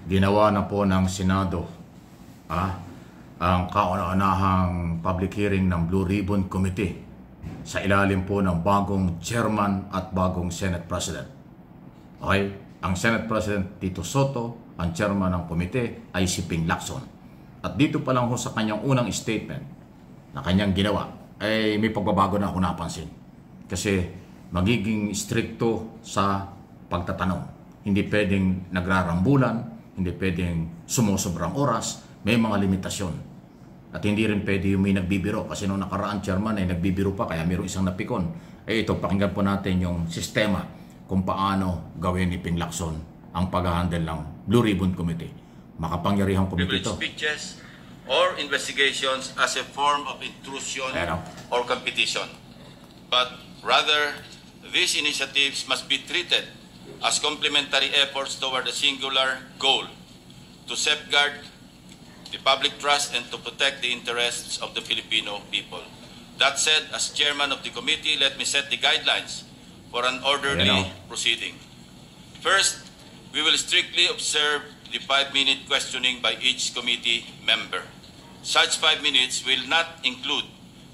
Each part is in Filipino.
Ginawa na po ng Senado ang kauna-unahang public hearing ng Blue Ribbon Committee sa ilalim po ng bagong chairman at bagong Senate President. Okay? Ang Senate President Tito Soto, ang chairman ng komite ay si Ping Lacson. At dito pa lang ho sa kanyang unang statement na kanyang ginawa ay may pagbabago na ako napansin. Kasi magiging stricto sa pagtatanong. Hindi pwedeng nagrarambulan, hindi pwedeng sumusobrang oras, may mga limitasyon. At hindi rin pwede yung may nagbibiro kasi nung nakaraan chairman ay nagbibiro pa kaya mayroong isang napikon. Ito, pakinggan po natin yung sistema kung paano gawin ni Ping Lacson ang pag-handle ng Blue Ribbon Committee. Makapangyarihang committee ito. Speeches or investigations as a form of intrusion or competition. But rather, these initiatives must be treated as complementary efforts toward a singular goal to safeguard the public trust and to protect the interests of the Filipino people. That said, as chairman of the committee, let me set the guidelines for an orderly proceeding. First, we will strictly observe the 5-minute questioning by each committee member. Such 5 minutes will not include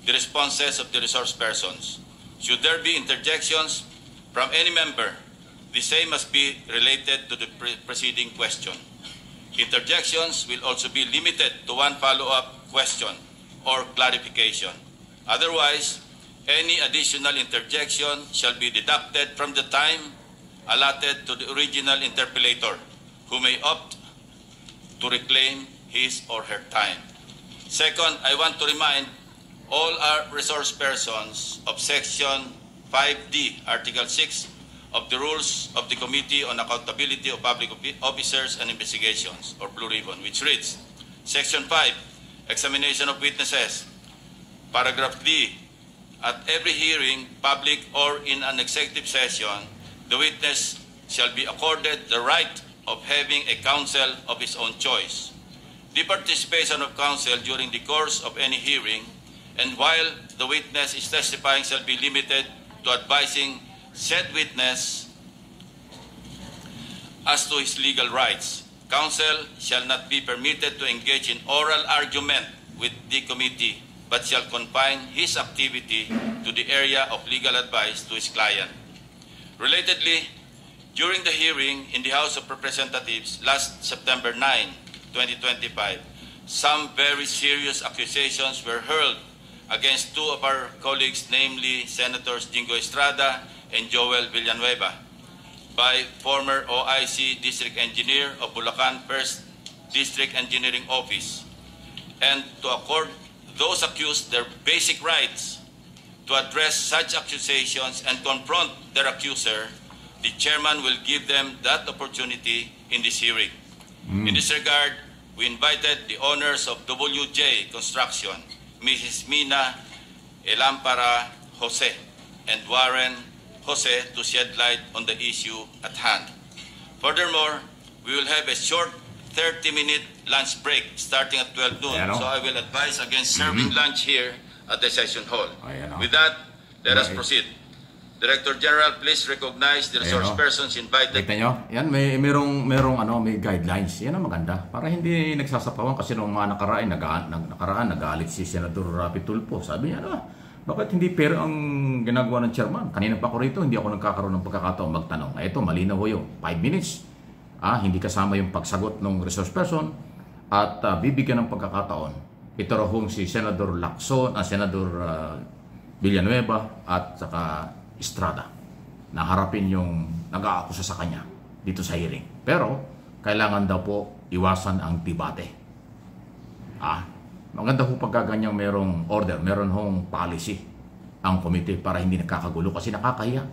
the responses of the resource persons. Should there be interjections from any member, the same must be related to the preceding question. Interjections will also be limited to one follow-up question or clarification. Otherwise, any additional interjection shall be deducted from the time allotted to the original interpellator, who may opt to reclaim his or her time. Second, I want to remind all our resource persons of Section 5D, Article 6 of the Rules of the Committee on Accountability of Public Officers and Investigations, or Blue Ribbon, which reads, Section 5, Examination of Witnesses, Paragraph D, at every hearing, public or in an executive session, the witness shall be accorded the right of having a counsel of his own choice. The participation of counsel during the course of any hearing and while the witness is testifying shall be limited to advising said witness as to his legal rights. Counsel shall not be permitted to engage in oral argument with the committee, but shall confine his activity to the area of legal advice to his client. Relatedly, during the hearing in the House of Representatives last September 9, 2025, some very serious accusations were hurled against two of our colleagues, namely Senators Jingo Estrada and Joel Villanueva, by former OIC District Engineer of Bulacan 1st District Engineering Office, and to accord those accused their basic rights to address such accusations and confront their accuser, the chairman will give them that opportunity in this hearing. In this regard, we invited the owners of WJ Construction, Mrs. Mina Elampara Jose and Warren Jose, to shed light on the issue at hand. Furthermore, we will have a short 30-minute lunch break starting at 12 noon. So I will advise against serving lunch here at the session hall. With that, let us proceed. Director General, please recognize the resource persons invited. Kita nyo? Yan, may guidelines. Yan ang maganda. Para hindi nagsasapawan kasi nung mga nakaraan, nagalit si Senator Rapi Tulfo. Sabi niya, bakit hindi pero ang ginagawa ng chairman? Kanina pa ako rito, hindi ako nagkakaroon ng pagkakataon magtanong. Ito, malinaw ho yung 5 minutes. Hindi kasama yung pagsagot ng resource person at bibigyan ng pagkakataon. Ito raw si Senador Lacson, Senador Villanueva at saka Estrada na harapin yung nag-aakusa sa kanya dito sa hearing. Pero, kailangan daw po iwasan ang debate. Maganda po pagkaganyang merong order, meron hong policy ang komite para hindi nakakagulo kasi nakakahiya.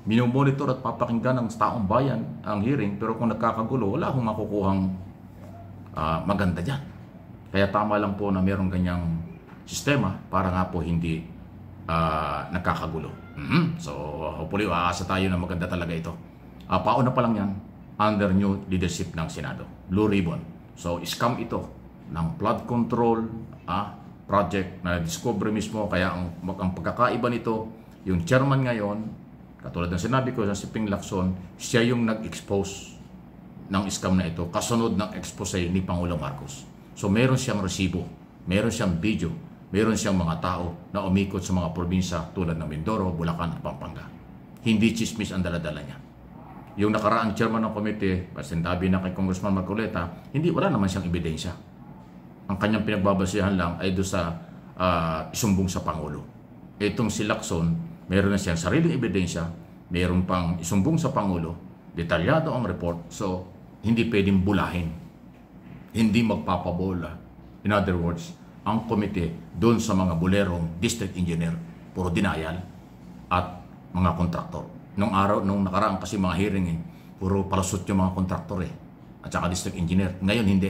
Minomonitor at papakinggan ng taong bayan ang hearing pero kung nakakagulo, wala akong makukuhang maganda dyan. Kaya tama lang po na merong ganyang sistema para nga po hindi nakakagulo. So hopefully aasa tayo na maganda talaga ito. Pauna pa lang yan under new leadership ng Senado. Blue Ribbon. So scam ito ng flood control project na discover mismo. Kaya ang pagkakaiba nito, yung chairman ngayon, katulad ng sinabi ko sa si Ping Lacson, siya yung nag-expose ng scam na ito kasunod ng expose ni Pangulong Marcos. So meron siyang resibo, meron siyang video, meron siyang mga tao na umikot sa mga probinsya tulad ng Mindoro, Bulacan at Pampanga. Hindi chismis ang daladala niya. Yung nakaraang chairman ng komite, pasintabi na kay Congressman Marcoleta, wala naman siyang ebidensya. Ang kanyang pinagbabasihan lang ay doon sa isumbong sa Pangulo. Itong si Lacson, meron na siyang sariling ebidensya, meron pang isumbong sa Pangulo, detalyado ang report, so hindi pwedeng bulahin. Hindi magpapabola. In other words, ang komite doon sa mga bulerong district engineer, puro denial, at mga kontraktor. Nung nakaraan kasi mga hearing puro palusot yung mga kontraktor at saka district engineer. Ngayon hindi.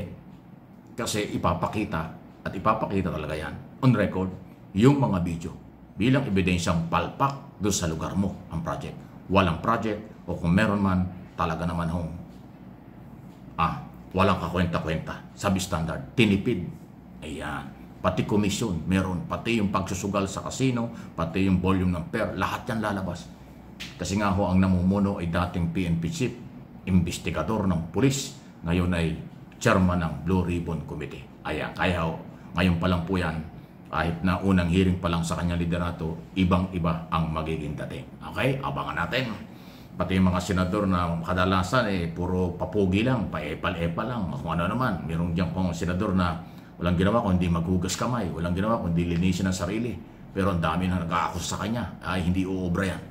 Kasi ipapakita talaga yan, on record, yung mga video bilang ebidensyang palpak doon sa lugar mo ang project. Walang project o kung meron man, talaga naman walang kakwenta-kwenta. Substandard, tinipid. Ayan. Pati komisyon, meron. Pati yung pagsusugal sa casino, pati yung volume ng per, lahat yan lalabas. Kasi nga ang namumuno ay dating PNP chief, investigador ng pulis, ngayon ay chairman ng Blue Ribbon Committee. Ayan, kaya ngayon pa lang po yan, kahit na unang hearing pa lang sa kanyang liderato, ibang-iba ang magiging dating. Okay, abangan natin. Pati yung mga senador na kadalasan puro papugi lang, paepal-epal lang, kung ano naman. Mayroong dyan pong senador na walang ginawa kundi maghugas kamay, walang ginawa kundi linisin ang sarili. Pero ang dami na nag-aakus sa kanya, ay hindi uobra yan.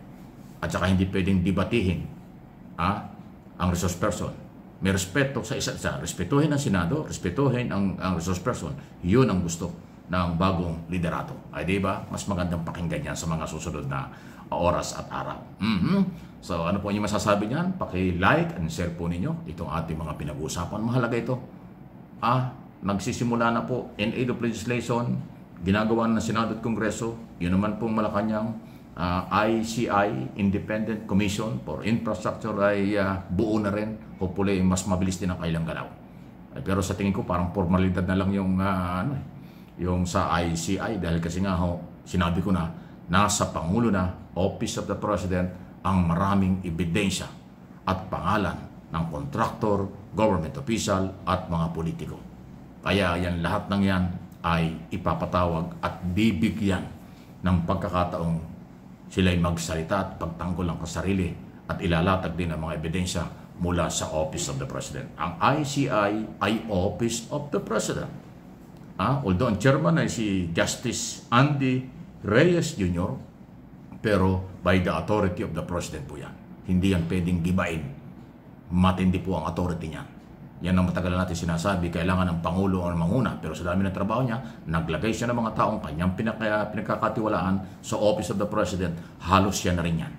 At saka hindi pwedeng debatihin ang resource person. May respeto sa isa't isa. Respetuhin ang Senado, respetuhin ang resource person. Yun ang gusto ng bagong liderato. Ay di ba? Mas magandang pakinggan yan sa mga susunod na oras at araw. So ano po yung masasabi niyan? Paki-like and share po ninyo itong ating mga pinag-uusapan. Mahalaga ito. Nagsisimula na po in aid of legislation, ginagawa ng Senado at Kongreso. Yun naman pong Malacanang ICI, Independent Commission for Infrastructure ay buo na rin. Hopefully, mas mabilis din ang kailang galaw. Pero sa tingin ko, parang formalidad na lang yung sa ICI dahil kasi nga sinabi ko na, nasa Pangulo na, Office of the President, ang maraming ebidensya at pangalan ng contractor, government official at mga politiko. Kaya yan, lahat ng yan ay ipapatawag at bibigyan ng pagkakataong sila'y magsalita at pagtanggol ang kasarili at ilalatag din ang mga ebidensya mula sa Office of the President. Ang ICI ay Office of the President. Although ang chairman ay si Justice Andy Reyes Jr., pero by the authority of the President po yan. Hindi yan pwedeng gibain. Matindi po ang authority niya. Yan ang matagal natin sinasabi, kailangan ng Pangulo ang manguna. Pero sa dami ng trabaho niya, naglagay siya ng mga taong kanyang pinagkakatiwalaan sa Office of the President, halos siya na rin yan.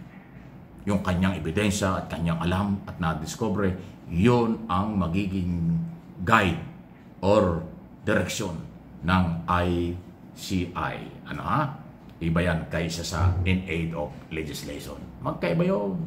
Yung kanyang ebidensya at kanyang alam at na-discover, yun ang magiging guide or direksyon ng ICI. Iba yan kaysa sa in aid of legislation. Magkaiba yun.